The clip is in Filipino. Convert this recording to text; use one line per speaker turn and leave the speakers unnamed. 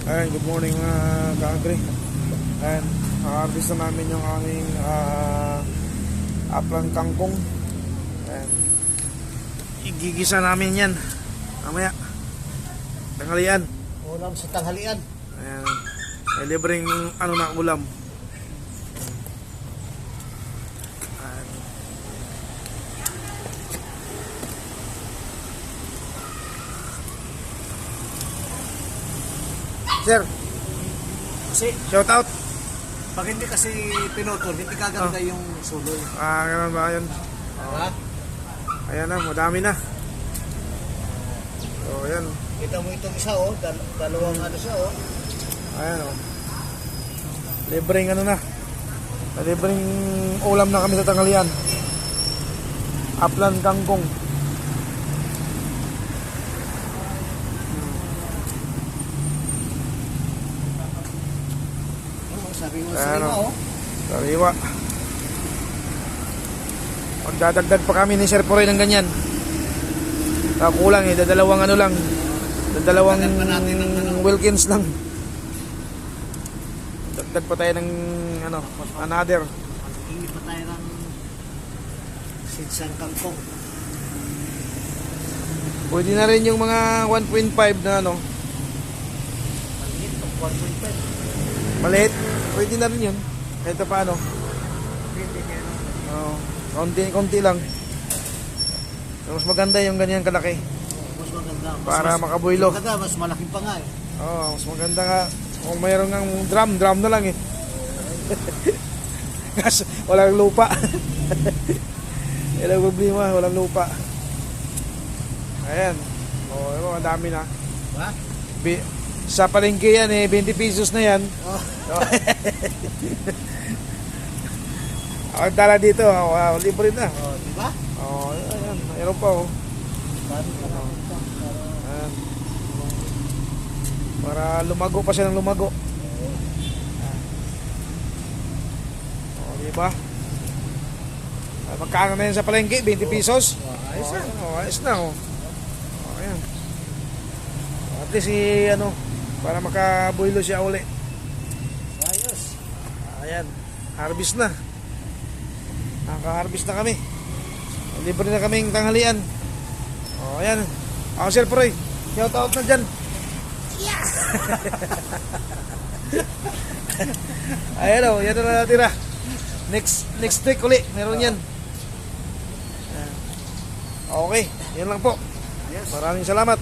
Ayan, good morning mga ka-agri. Ayan, harvest na namin yung aming upland kangkong. Ayan, igigisa namin yan mamaya tanghalian.
Ulam sa tanghalian.
Ayan, may libreng ano na ulam. Ayan. Sir,
Kasi
shout out.
pag hindi kasi pinutol, hindi kaganda yung suloy.
Ganun ba yun?
Ha?
Ayan na, madami na. So, ayan.
Kita mo itong isa dalawang ano siya
Ayan o. Libreng ano na. Libreng ulam na kami sa tanghalian. Upland kangkong.
Sabi mo
Ayan
sa
o. Sariwa. Magdadagdag pa kami ni Sir Puroy ng ganyan. Kulang eh, dadalawang ano lang. Dadalawang Wilkins lang. Dagdag pa tayo ng ano, another.
Hindi pa tayo ng sinsang kangkong.
Pwede na rin yung mga 1.5 na ano.
Maliit, 1.5.
Maliit. Pwede na rin yun. Ito pa ano.
Pwede niya.
Konti lang. Mas maganda yung ganyan kalaki.
Mas maganda.
Para makabuilo.
Mas maganda, mas malaki pa nga
Mas maganda nga. Kung mayroon ng drum na lang eh. Kasi walang lupa. Walang problema, walang lupa. Ayan. Ang dami na.
Ha?
Sa palengke yan eh, 20 pesos na yan. Ang tala dito, libre na.
Diba?
Ayan, mayroon pa Ayan. Para lumago pa siya ng lumago. Diba? Magkano na yan sa palengke? 20 pesos?
Ayos na.
Ayos na ayan. At least para makabuilo siya uli.
Ayos.
Ayan, harvest na. Naka-harvest na kami. Libre na kaming tanghalian. Ayan. Ako Sir Puroy, shout out na dyan. Yeah! Ayan yan na natira. Next week uli, meron yan. Okay, yan lang po.
Yes.
Maraming salamat.